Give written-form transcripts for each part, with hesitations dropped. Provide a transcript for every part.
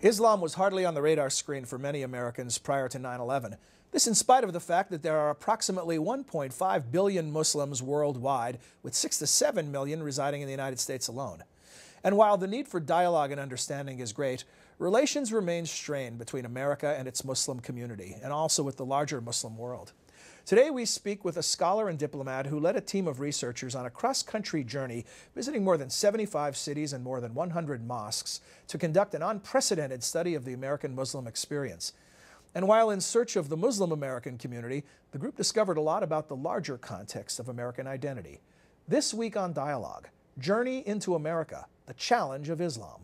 Islam was hardly on the radar screen for many Americans prior to 9/11. This in spite of the fact that there are approximately 1.5 billion Muslims worldwide, with 6 to 7 million residing in the United States alone. And while the need for dialogue and understanding is great, relations remain strained between America and its Muslim community, and also with the larger Muslim world. Today we speak with a scholar and diplomat who led a team of researchers on a cross-country journey visiting more than 75 cities and more than 100 mosques to conduct an unprecedented study of the American Muslim experience. And while in search of the Muslim American community, the group discovered a lot about the larger context of American identity. This week on Dialogue, Journey into America, the Challenge of Islam.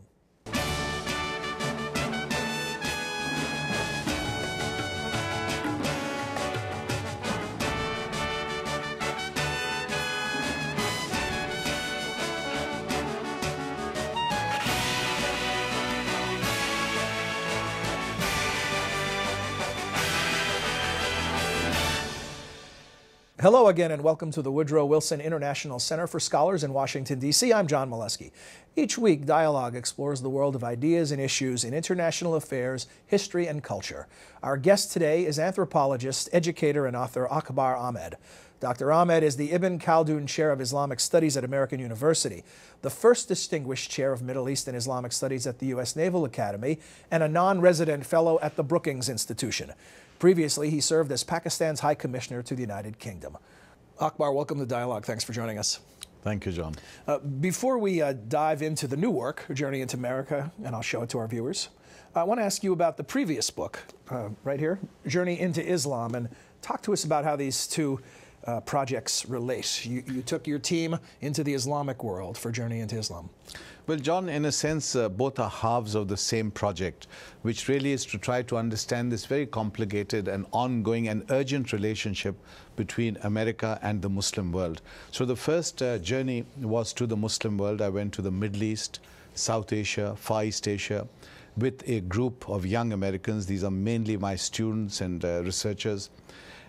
Hello again and welcome to the Woodrow Wilson International Center for Scholars in Washington, D.C. I'm John Molesky. Each week, Dialogue explores the world of ideas and issues in international affairs, history, and culture. Our guest today is anthropologist, educator, and author Akbar Ahmed. Dr. Ahmed is the Ibn Khaldun Chair of Islamic Studies at American University, the first distinguished chair of Middle East and Islamic Studies at the U.S. Naval Academy, and a non-resident fellow at the Brookings Institution. Previously, he served as Pakistan's High Commissioner to the United Kingdom. Akbar, welcome to Dialogue. Thanks for joining us. Thank you, John. Before we dive into the new work, Journey into America, and I'll show it to our viewers, I want to ask you about the previous book, right here, Journey into Islam, and talk to us about how these two projects relate. You took your team into the Islamic world for Journey into Islam. Well, John, in a sense, both are halves of the same project, which really is to try to understand this very complicated and ongoing and urgent relationship between America and the Muslim world. So the first journey was to the Muslim world. I went to the Middle East, South Asia, Far East Asia, with a group of young Americans. These are mainly my students and researchers.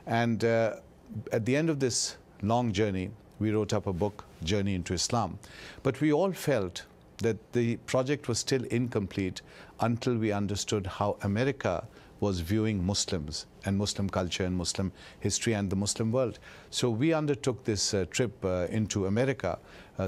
And at the end of this long journey, we wrote up a book, Journey into Islam. But we all felt that the project was still incomplete until we understood how America was viewing Muslims and Muslim culture and Muslim history and the Muslim world. So we undertook this trip into America,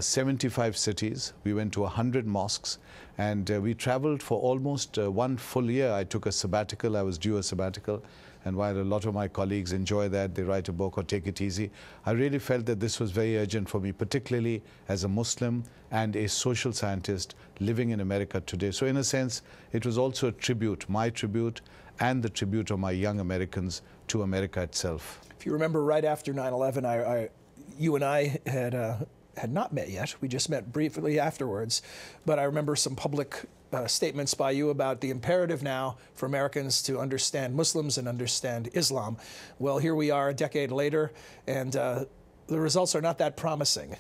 75 cities. We went to 100 mosques, and we traveled for almost 1 full year. I took a sabbatical. I was due a sabbatical. And while a lot of my colleagues enjoy that, they write a book or take it easy, I really felt that this was very urgent for me, particularly as a Muslim and a social scientist living in America today. So in a sense, it was also a tribute, my tribute and the tribute of my young Americans to America itself. If you remember, right after 9/11, you and I had not met yet. We just met briefly afterwards. But I remember some public statements by you about the imperative now for Americans to understand Muslims and understand Islam. Well, here we are a decade later, and the results are not that promising.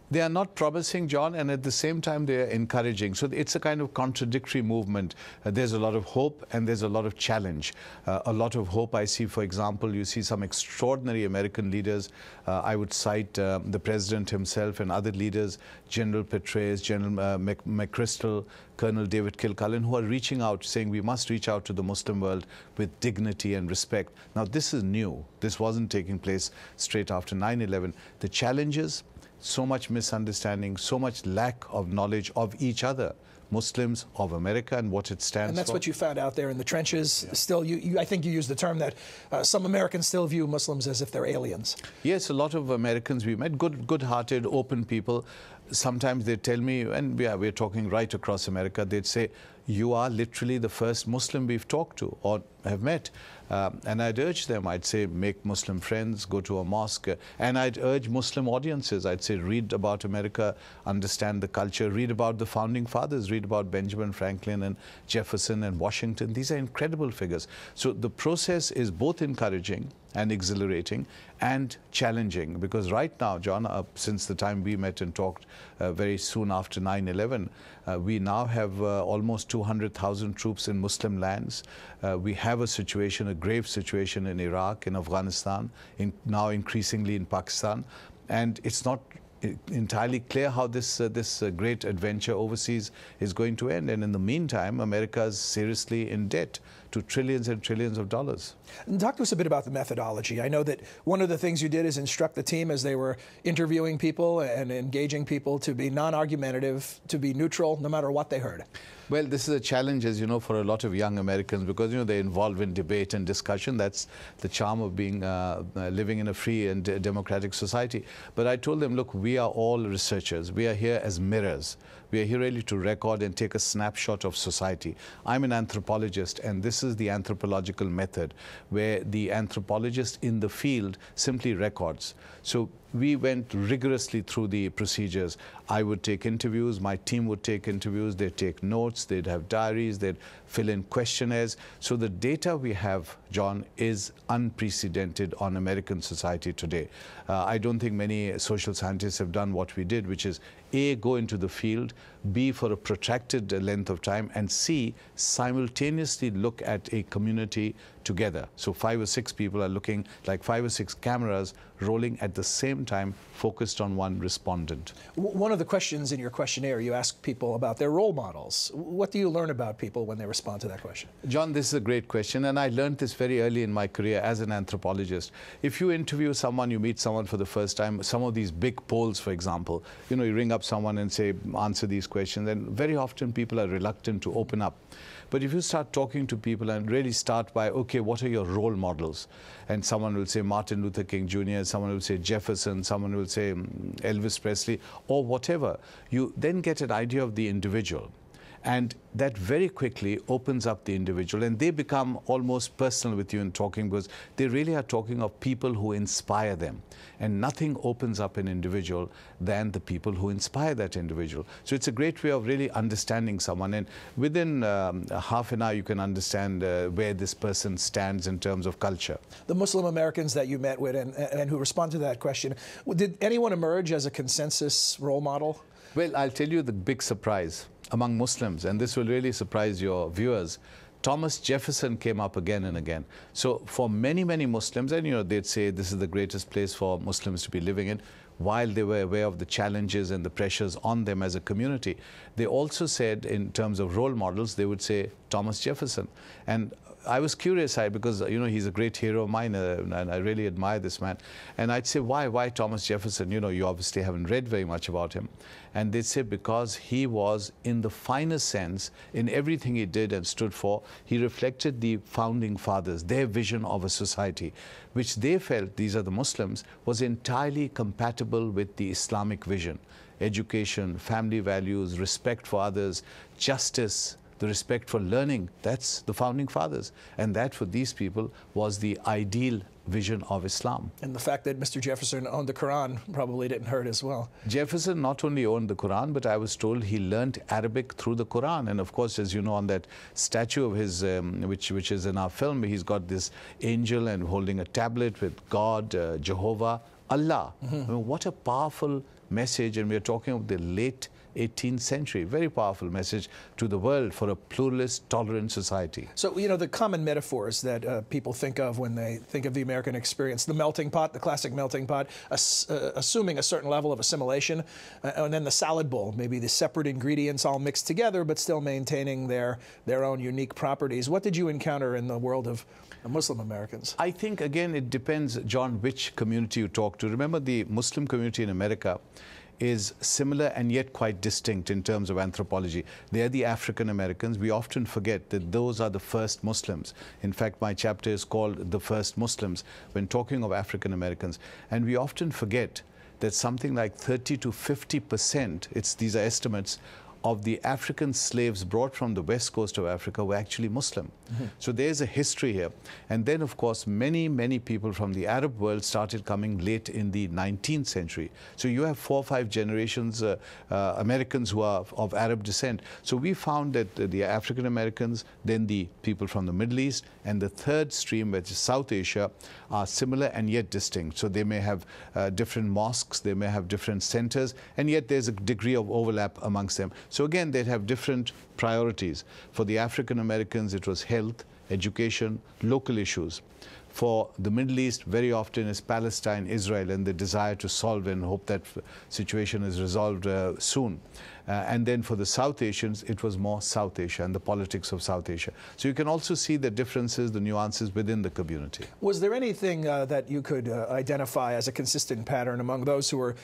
They are not promising, John, and at the same time they are encouraging. So it's a kind of contradictory movement. There's a lot of hope and there's a lot of challenge. A lot of hope I see, for example, you see some extraordinary American leaders. I would cite the President himself and other leaders, General Petraeus, General McChrystal, Colonel David Kilcullen, who are reaching out, saying we must reach out to the Muslim world with dignity and respect. Now, this is new. This wasn't taking place straight after 9/11. The challenges, so much misunderstanding, so much lack of knowledge of each other, Muslims, of America, and what it stands for. And that's what you found out there in the trenches. Yeah. Still, I think you used the term that some Americans still view Muslims as if they're aliens. Yes, a lot of Americans we met, good-hearted, open people. Sometimes they tell me, and we're talking right across America, they'd say, you are literally the first Muslim we've talked to or have met. And I'd urge them, I'd say, make Muslim friends, go to a mosque. And I'd urge Muslim audiences, I'd say, read about America, understand the culture, read about the founding fathers, read about Benjamin Franklin and Jefferson and Washington. These are incredible figures. So the process is both encouraging and exhilarating and challenging, because right now, John, since the time we met and talked very soon after 9/11, we now have almost 200,000 troops in Muslim lands. We have a situation, a grave situation in Iraq, in Afghanistan, now increasingly in Pakistan. And it's not entirely clear how this great adventure overseas is going to end. And in the meantime, America is seriously in debt to trillions and trillions of dollars. And talk to us a bit about the methodology. I know that one of the things you did is instruct the team as they were interviewing people and engaging people to be non-argumentative, to be neutral, no matter what they heard. Well, this is a challenge, as you know, for a lot of young Americans because, you know, they're involved in debate and discussion. That's the charm of being living in a free and democratic society. But I told them, look, we are all researchers. We are here as mirrors. We are here really to record and take a snapshot of society. I'm an anthropologist, and this is the anthropological method, where the anthropologist in the field simply records. So we went rigorously through the procedures. I would take interviews, my team would take interviews, they'd take notes, they'd have diaries, they'd fill in questionnaires. So the data we have, John, is unprecedented on American society today. I don't think many social scientists have done what we did, which is A, go into the field, B, for a protracted length of time, and C, simultaneously look at a community together. So 5 or 6 people are looking like 5 or 6 cameras rolling at the same time, focused on one respondent. One of the questions in your questionnaire, you ask people about their role models. What do you learn about people when they respond to that question? John, this is a great question, and I learned this very early in my career as an anthropologist. If you interview someone, you meet someone for the first time, some of these big polls, for example, you know, you ring up someone and say, answer these questions, and very often people are reluctant to open up. But if you start talking to people and really start by, okay, what are your role models? And someone will say Martin Luther King Jr., someone will say Jefferson, someone will say Elvis Presley, or whatever. You then get an idea of the individual. And that very quickly opens up the individual, and they become almost personal with you in talking, because they really are talking of people who inspire them. And nothing opens up an individual than the people who inspire that individual. So it's a great way of really understanding someone. And within half an hour, you can understand where this person stands in terms of culture. The Muslim Americans that you met with and who respond to that question, did anyone emerge as a consensus role model? Well, I'll tell you the big surprise among Muslims, and this will really surprise your viewers. Thomas Jefferson came up again and again. So for many, many Muslims, and you know, they'd say this is the greatest place for Muslims to be living in, while they were aware of the challenges and the pressures on them as a community, they also said, in terms of role models, they would say Thomas Jefferson. And I was curious, because, you know, he's a great hero of mine, and I really admire this man. And I'd say, why Thomas Jefferson? You know, you obviously haven't read very much about him. And they'd say, because he was, in the finest sense, in everything he did and stood for, he reflected the founding fathers, their vision of a society, which they felt, these are the Muslims, was entirely compatible with the Islamic vision. Education, family values, respect for others, justice, the respect for learning, that's the founding fathers. And that, for these people, was the ideal vision of Islam. And the fact that Mr. Jefferson owned the Quran probably didn't hurt as well. Jefferson not only owned the Quran, but I was told he learned Arabic through the Quran. And of course, as you know, on that statue of his, which is in our film, he's got this angel and holding a tablet with God, Jehovah, Allah. I mean, what a powerful message. And we are talking of the late 18th century. Very powerful message to the world for a pluralist, tolerant society. So, you know, the common metaphors that people think of when they think of the American experience, the melting pot, the classic melting pot, assuming a certain level of assimilation, and then the salad bowl, maybe the separate ingredients all mixed together, but still maintaining their own unique properties. What did you encounter in the world of Muslim Americans? I think, again, it depends, John, which community you talk to. Remember, the Muslim community in America is similar and yet quite distinct in terms of anthropology. They are the African Americans. We often forget that those are the first Muslims. In fact, my chapter is called The First Muslims when talking of African Americans. And we often forget that something like 30 to 50%, these are estimates, of the African slaves brought from the west coast of Africa were actually Muslim. So there's a history here. And then, of course, many, many people from the Arab world started coming late in the 19th century. So you have 4 or 5 generations Americans who are of Arab descent. So we found that the African Americans, then the people from the Middle East, and the third stream, which is South Asia, are similar and yet distinct. So they may have different mosques, they may have different centers, and yet there's a degree of overlap amongst them. So again, they'd have different priorities. For the African Americans, it was health, education, local issues. for the Middle East very often is Palestine, Israel, and the desire to solve and hope that situation is resolved soon. And then for the South Asians, it was more South Asia and the politics of South Asia. So you can also see the differences, the nuances within the community. Was there anything that you could identify as a consistent pattern among those who were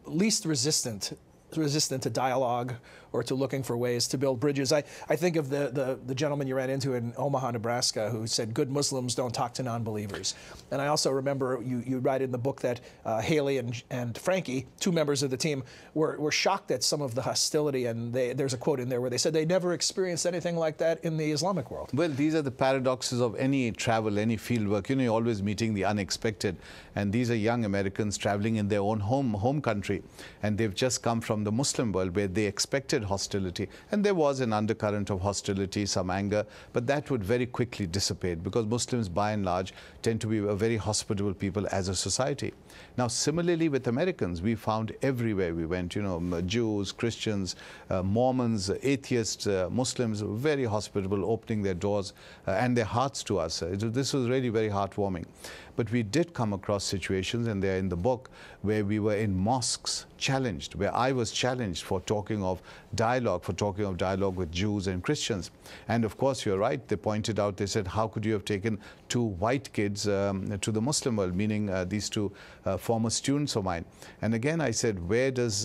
least resistant to dialogue or to looking for ways to build bridges? I think of the gentleman you ran into in Omaha, Nebraska, who said good Muslims don't talk to non-believers. And I also remember you write in the book that Haley and Frankie, two members of the team, were shocked at some of the hostility, and there's a quote in there where they said they never experienced anything like that in the Islamic world. Well, these are the paradoxes of any travel, any field work. You know, you're always meeting the unexpected. And these are young Americans traveling in their own home country. And they've just come from the Muslim world where they expected hostility. And there was an undercurrent of hostility, some anger, but that would very quickly dissipate because Muslims, by and large, tend to be a very hospitable people as a society. Now, similarly with Americans, we found everywhere we went, you know, Jews, Christians, Mormons, atheists, Muslims, very hospitable, opening their doors and their hearts to us. This was really very heartwarming. But we did come across situations, and they're in the book, where we were in mosques challenged, where I was challenged for talking of dialogue with Jews and Christians. And of course, you're right, they pointed out, they said, how could you have taken two white kids to the Muslim world, meaning these two former students of mine. And again, I said, where does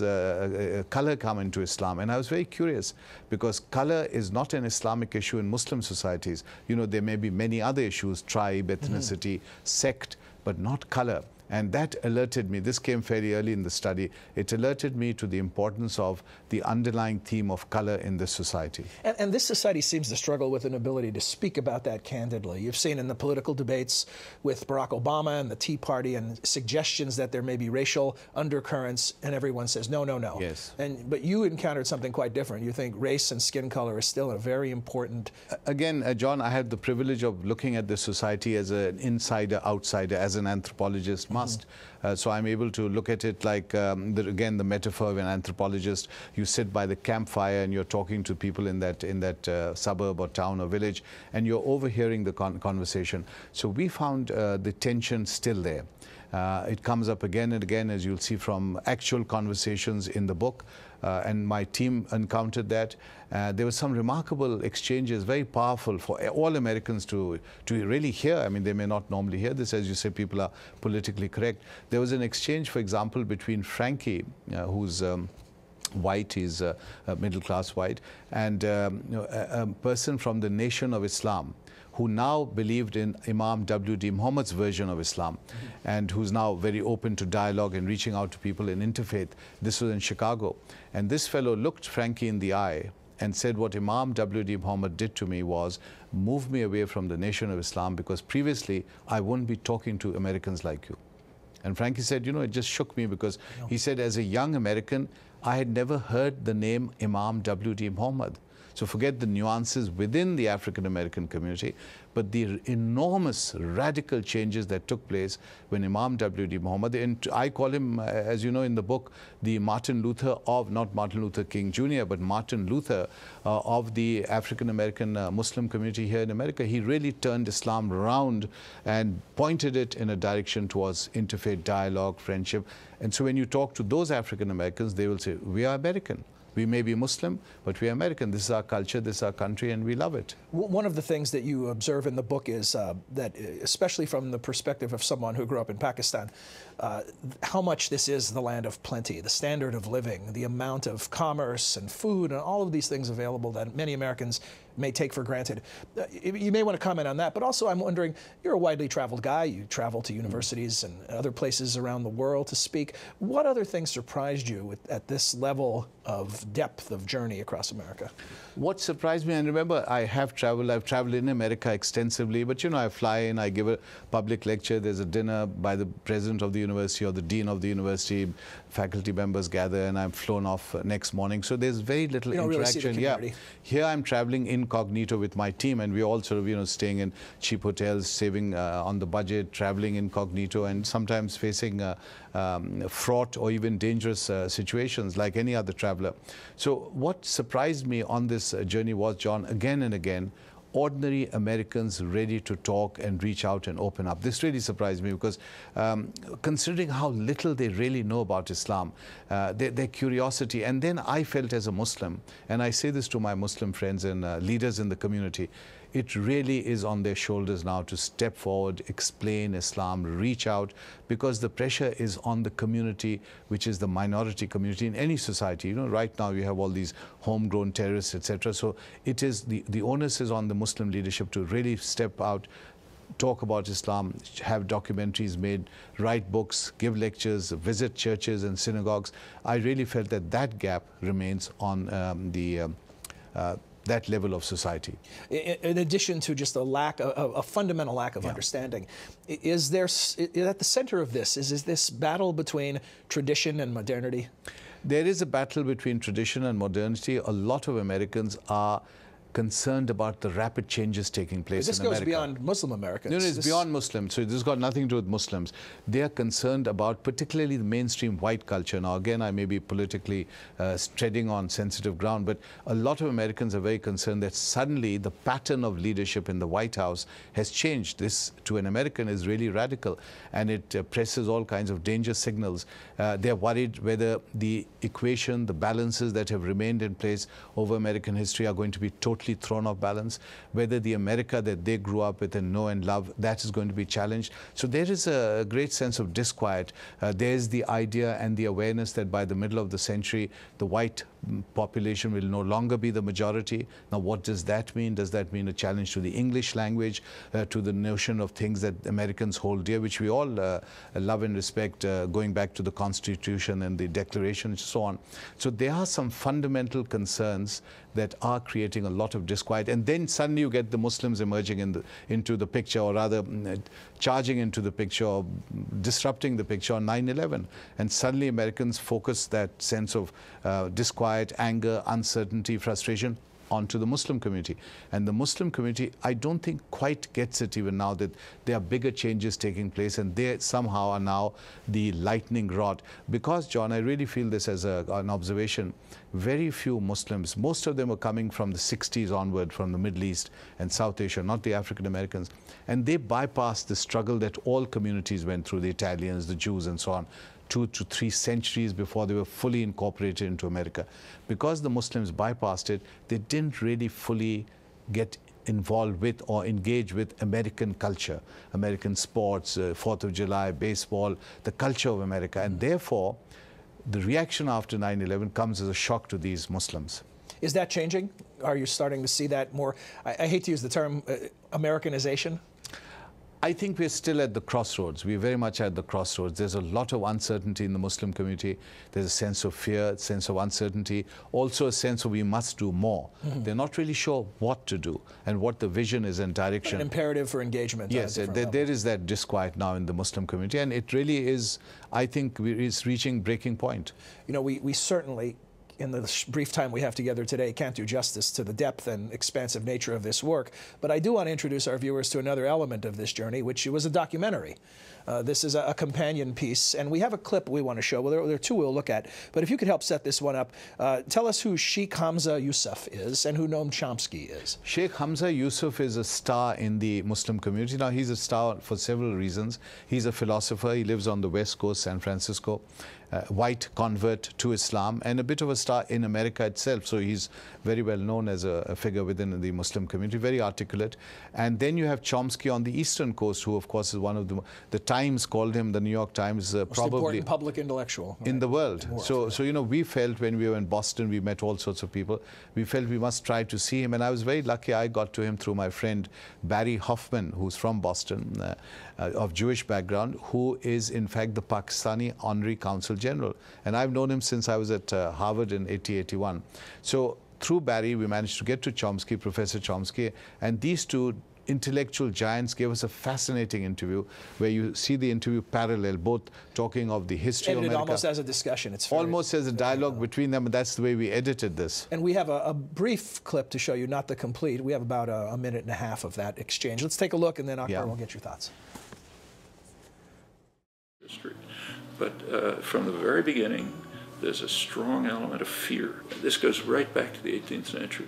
color come into Islam? And I was very curious, because color is not an Islamic issue in Muslim societies. You know, there may be many other issues, tribe, ethnicity, sect, but not color. And that alerted me, this came fairly early in the study, it alerted me to the importance of the underlying theme of color in this society. And this society seems to struggle with an ability to speak about that candidly. You've seen in the political debates with Barack Obama and the Tea Party and suggestions that there may be racial undercurrents, and everyone says, no, no, no. Yes. But you encountered something quite different. You think race and skin color is still a very important... Again, John, I had the privilege of looking at this society as an insider, outsider, as an anthropologist must. So I'm able to look at it like, again, the metaphor of an anthropologist. You sit by the campfire and you're talking to people in that suburb or town or village, and you're overhearing the conversation. So we found the tension still there. It comes up again and again, as you'll see from actual conversations in the book. And my team encountered that. There were some remarkable exchanges, very powerful for all Americans to really hear. I mean, they may not normally hear this. As you say, people are politically correct. There was an exchange, for example, between Frankie, who's white, he's middle-class white, and a person from the Nation of Islam, who now believed in Imam W.D. Muhammad's version of Islam, and who's now very open to dialogue and reaching out to people in interfaith. This was in Chicago. And this fellow looked Frankie in the eye and said, what Imam W.D. Muhammad did to me was move me away from the Nation of Islam, because previously I wouldn't be talking to Americans like you. And Frankie said, you know, it just shook me, because he said, as a young American, I had never heard the name Imam W.D. Muhammad. So forget the nuances within the African-American community, but the enormous radical changes that took place when Imam W.D. Muhammad, and I call him, as you know in the book, the Martin Luther of, not Martin Luther King Jr., but Martin Luther of the African-American Muslim community here in America. He really turned Islam around and pointed it in a direction towards interfaith dialogue, friendship. And so when you talk to those African-Americans, they will say, we are American. We may be Muslim, but we are American. This is our culture, this is our country, and we love it. One of the things that you observe in the book is that, especially from the perspective of someone who grew up in Pakistan, how much this is the land of plenty, the standard of living, the amount of commerce and food and all of these things available that many Americans may take for granted. You may want to comment on that, but also I'm wondering, you're a widely traveled guy. You travel to universities and other places around the world to speak. What other things surprised you at this level of depth of journey across America? What surprised me, and remember, I've traveled in America extensively, but you know, I fly in, I give a public lecture, there's a dinner by the president of the university or the dean of the university, faculty members gather, and I'm flown off next morning. So there's very little interaction. Really Here I'm traveling incognito with my team, and we're all sort of, you know, staying in cheap hotels, saving on the budget, traveling incognito, and sometimes facing fraught or even dangerous situations like any other traveler. So what surprised me on this journey was, John, again and again, ordinary Americans ready to talk and reach out and open up. This really surprised me because considering how little they really know about Islam, their curiosity, and then I felt as a Muslim, and I say this to my Muslim friends and leaders in the community, it really is on their shoulders now to step forward, explain Islam, reach out, because the pressure is on the community, which is the minority community in any society. You know, right now you have all these homegrown terrorists, etc. So it is the onus is on the Muslim leadership to really step out, talk about Islam, have documentaries made, write books, give lectures, visit churches and synagogues. I really felt that that gap remains on that level of society. In addition to just a fundamental lack of understanding, is there, at the center of this, is this battle between tradition and modernity? There is a battle between tradition and modernity. A lot of Americans are concerned about the rapid changes taking place in America. This goes beyond Muslim Americans. No, it's beyond Muslims. So this has got nothing to do with Muslims. They are concerned about particularly the mainstream white culture. Now, again, I may be politically treading on sensitive ground, but a lot of Americans are very concerned that suddenly the pattern of leadership in the White House has changed. This, to an American, is really radical, and it presses all kinds of danger signals. They're worried whether the equation, the balances that have remained in place over American history are going to be totally thrown off balance, whether the America that they grew up with and know and love, that is going to be challenged. So there is a great sense of disquiet. There's the idea and the awareness that by the middle of the century, the white population will no longer be the majority. Now, what does that mean? Does that mean a challenge to the English language, to the notion of things that Americans hold dear, which we all love and respect, going back to the Constitution and the Declaration and so on. So there are some fundamental concerns that are creating a lot of disquiet, and then suddenly you get the Muslims emerging into the picture, or rather charging into the picture, or disrupting the picture on 9/11, and suddenly Americans focus that sense of disquiet, anger, uncertainty, frustration onto the Muslim community. And the Muslim community, I don't think quite gets it even now that there are bigger changes taking place, and they somehow are now the lightning rod. Because, John, I really feel this as an observation, very few Muslims, most of them are coming from the 60s onward, from the Middle East and South Asia, not the African Americans, and they bypassed the struggle that all communities went through, the Italians, the Jews and so on, 2 to 3 centuries before they were fully incorporated into America. Because the Muslims bypassed it, they didn't really fully get involved with or engage with American culture, American sports, 4th of July, baseball, the culture of America. And therefore, the reaction after 9/11 comes as a shock to these Muslims. Is that changing? Are you starting to see that more? I hate to use the term Americanization. I think we're still at the crossroads. We're very much at the crossroads. There's a lot of uncertainty in the Muslim community. There's a sense of fear, a sense of uncertainty, also a sense of we must do more. They're not really sure what to do and what the vision is and direction. An imperative for engagement. Yes, there is that disquiet now in the Muslim community, and it really is, I think, it's reaching breaking point. You know, we certainly, in the brief time we have together today, can't do justice to the depth and expansive nature of this work. But I do want to introduce our viewers to another element of this journey, which was a documentary. This is a companion piece, and we have a clip we want to show. Well, there are two we'll look at. But if you could help set this one up, tell us who Sheikh Hamza Yusuf is and who Noam Chomsky is. Sheikh Hamza Yusuf is a star in the Muslim community. Now, he's a star for several reasons. He's a philosopher. He lives on the West Coast, San Francisco. White convert to Islam, and a bit of a star in America itself. So he's very well known as a figure within the Muslim community, very articulate. And then you have Chomsky on the Eastern Coast, who of course is one of the Times called him, the New York Times, most probably important public intellectual in the world. So you know, we felt when we were in Boston, we met all sorts of people. We felt we must try to see him, and I was very lucky. I got to him through my friend Barry Hoffman, who's from Boston, of Jewish background, who is in fact the Pakistani Honorary Consul General, and I've known him since I was at Harvard in 80-81. So through Barry, we managed to get to Chomsky, Professor Chomsky, and these two intellectual giants gave us a fascinating interview where you see the interview parallel, both talking of the history of America. Almost as a discussion. It's almost as a dialogue between them, and that's the way we edited this. And we have a brief clip to show you, not the complete. We have about a minute and a half of that exchange. Let's take a look, and then Akbar will get your thoughts. History. But from the very beginning, there's a strong element of fear. This goes right back to the 18th century.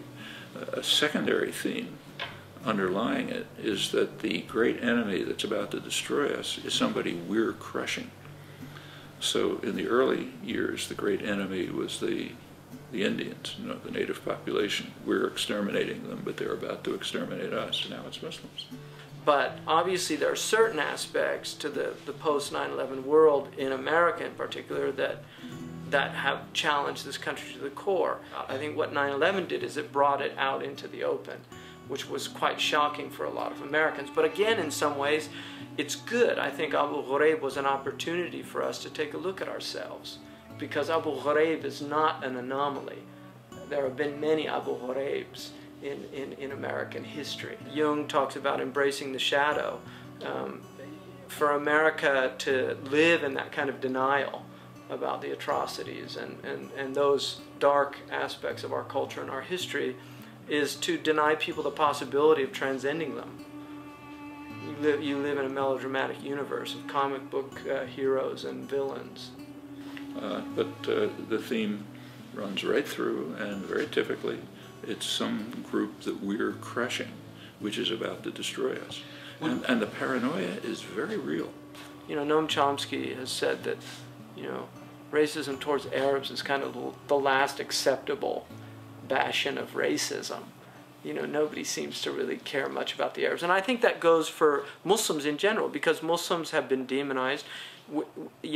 A secondary theme underlying it is that the great enemy that's about to destroy us is somebody we're crushing. So in the early years, the great enemy was the Indians, the native population. We're exterminating them, but they're about to exterminate us, and now it's Muslims. But obviously there are certain aspects to the post 9/11 world, in America in particular, that have challenged this country to the core. I think what 9/11 did is it brought it out into the open, which was quite shocking for a lot of Americans. But again, in some ways, it's good. I think Abu Ghraib was an opportunity for us to take a look at ourselves, because Abu Ghraib is not an anomaly. There have been many Abu Ghraibs in American history. Jung talks about embracing the shadow. For America to live in that kind of denial about the atrocities and those dark aspects of our culture and our history is to deny people the possibility of transcending them. You live in a melodramatic universe of comic book heroes and villains. But the theme runs right through, and very typically, it's some group that we're crushing, which is about to destroy us. And the paranoia is very real. Noam Chomsky has said that, racism towards Arabs is kind of the last acceptable bastion of racism. Nobody seems to really care much about the Arabs. And I think that goes for Muslims in general, because Muslims have been demonized.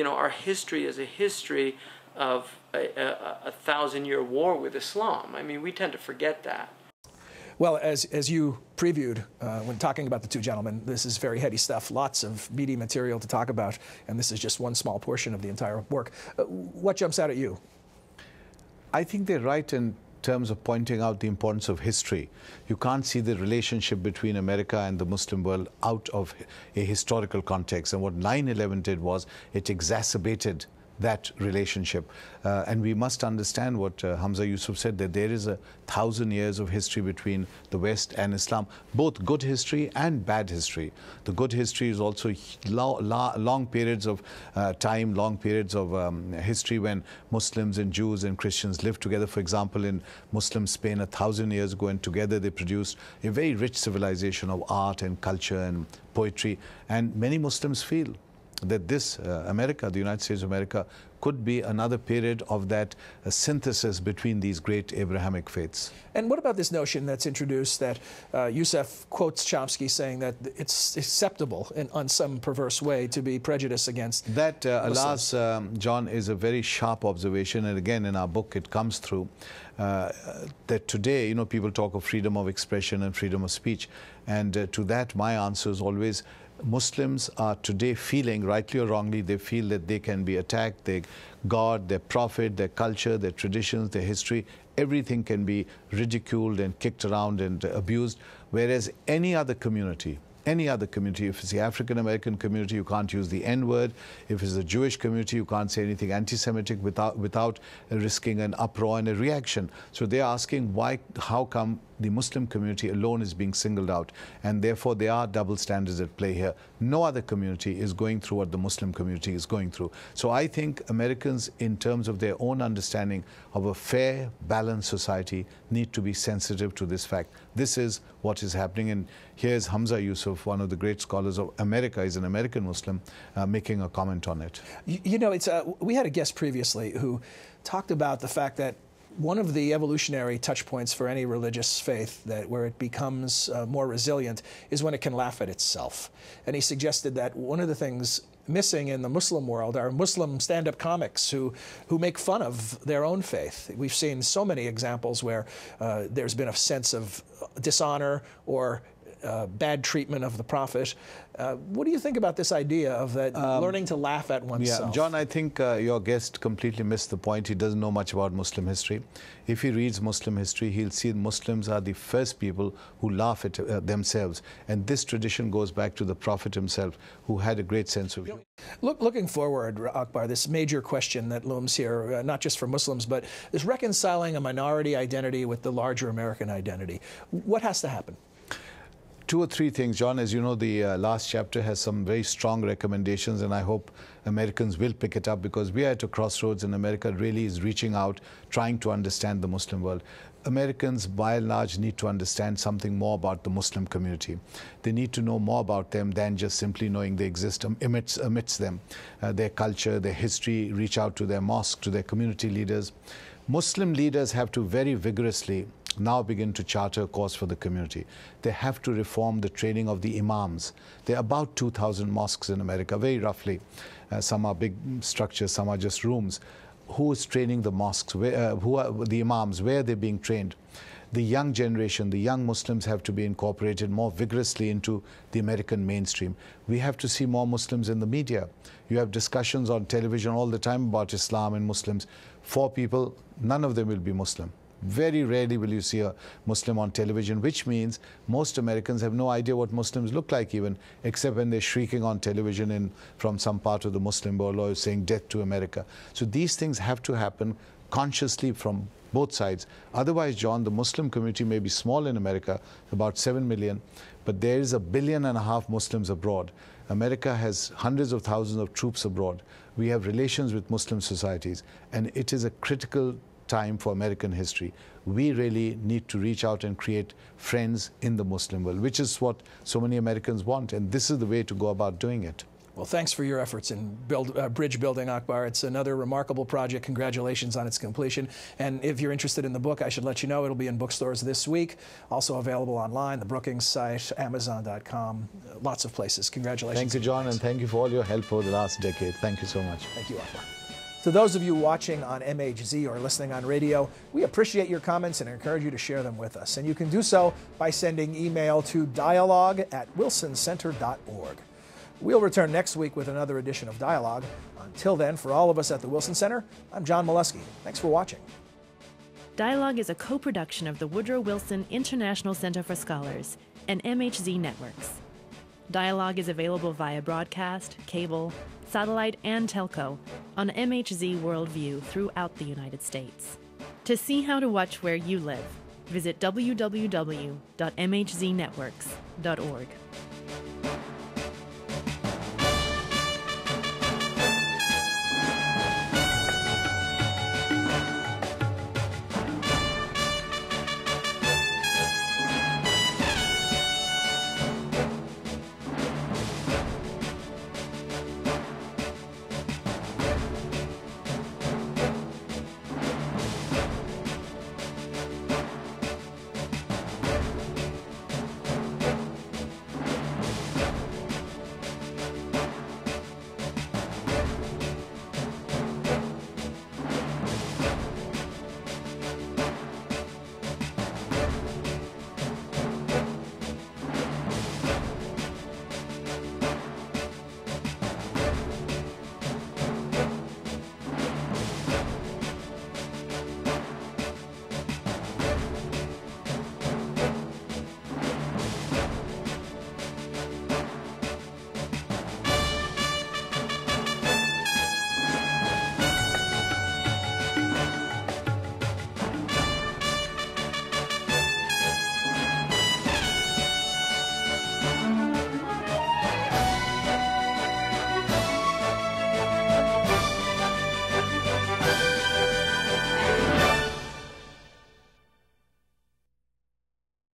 Our history is a history of a 1,000-year war with Islam. I mean, we tend to forget that. Well, as you previewed when talking about the two gentlemen, this is very heady stuff, lots of meaty material to talk about, and this is just one small portion of the entire work. What jumps out at you? I think they're right in terms of pointing out the importance of history. You can't see the relationship between America and the Muslim world out of a historical context. And what 9/11 did was it exacerbated that relationship. And we must understand what Hamza Yusuf said, that there is 1,000 years of history between the West and Islam, both good history and bad history. The good history is also long periods of time, long periods of history when Muslims and Jews and Christians lived together. For example, in Muslim Spain 1,000 years ago, and together they produced a very rich civilization of art and culture and poetry. And many Muslims feel that this America, the United States of America, could be another period of that synthesis between these great Abrahamic faiths. And what about this notion that's introduced that Yusuf quotes Chomsky saying that it's acceptable on some perverse way to be prejudiced against that? Alas, John, is a very sharp observation, and again in our book it comes through that today, people talk of freedom of expression and freedom of speech, and to that my answer is always, Muslims are today feeling, rightly or wrongly, they feel that they can be attacked, their God, their prophet, their culture, their traditions, their history, everything can be ridiculed and kicked around and abused, whereas any other community, if it's the African American community, you can't use the N-word. If it's the Jewish community, you can't say anything anti-Semitic without risking an uproar and a reaction. So they're asking how come the Muslim community alone is being singled out, and therefore there are double standards at play here. No other community is going through what the Muslim community is going through. So I think Americans, in terms of their own understanding of a fair, balanced society, need to be sensitive to this fact. This is what is happening, and here's Hamza Yusuf, one of the great scholars of America, is an American Muslim, making a comment on it. We had a guest previously who talked about the fact that one of the evolutionary touch points for any religious faith, where it becomes more resilient, is when it can laugh at itself. And he suggested that one of the things missing in the Muslim world are Muslim stand-up comics who make fun of their own faith. We've seen so many examples where there's been a sense of dishonor or bad treatment of the Prophet. What do you think about this idea of that learning to laugh at oneself? Yeah, John, I think your guest completely missed the point. He doesn't know much about Muslim history. If he reads Muslim history, he'll see Muslims are the first people who laugh at themselves. And this tradition goes back to the Prophet himself, who had a great sense of humor. Looking forward, Akbar, this major question that looms here, not just for Muslims, but is reconciling a minority identity with the larger American identity. What has to happen? Two or three things, John. As you know, the last chapter has some very strong recommendations, and I hope Americans will pick it up, because we are at a crossroads, and America really is reaching out, trying to understand the Muslim world. Americans, by and large, need to understand something more about the Muslim community. They need to know more about them than just simply knowing they exist amidst them. Their culture, their history, reach out to their mosque, to their community leaders. Muslim leaders have to very vigorously now begin to charter a course for the community. They have to reform the training of the imams. There are about 2,000 mosques in America, very roughly. Some are big structures, some are just rooms. Who is training the mosques? Who are the imams? Where are they being trained? The young generation, the young Muslims have to be incorporated more vigorously into the American mainstream. We have to see more Muslims in the media. You have discussions on television all the time about Islam and Muslims. 4 people, none of them will be Muslim. Very rarely will you see a Muslim on television, which means most Americans have no idea what Muslims look like even, except when they're shrieking on television from some part of the Muslim world or saying death to America. So these things have to happen consciously from both sides. Otherwise, John, the Muslim community may be small in America, about 7 million, but there is 1.5 billion Muslims abroad. America has hundreds of thousands of troops abroad. We have relations with Muslim societies, and it is a critical time for American history. We really need to reach out and create friends in the Muslim world, which is what so many Americans want, and this is the way to go about doing it. Well, thanks for your efforts in bridge building, Akbar. It's another remarkable project. Congratulations on its completion. And if you're interested in the book, I should let you know it'll be in bookstores this week. Also available online, the Brookings site, Amazon.com, lots of places. Congratulations. Thank you, John, and thank you for all your help over the last decade. Thank you so much. Thank you, Akbar. To those of you watching on MHZ or listening on radio, we appreciate your comments and encourage you to share them with us. And you can do so by sending email to dialogue@wilsoncenter.org. We'll return next week with another edition of Dialogue. Until then, for all of us at the Wilson Center, I'm John Molesky. Thanks for watching. Dialogue is a co-production of the Woodrow Wilson International Center for Scholars and MHZ Networks. Dialogue is available via broadcast, cable, satellite, and telco on MHZ Worldview throughout the United States. To see how to watch where you live, visit www.mhznetworks.org.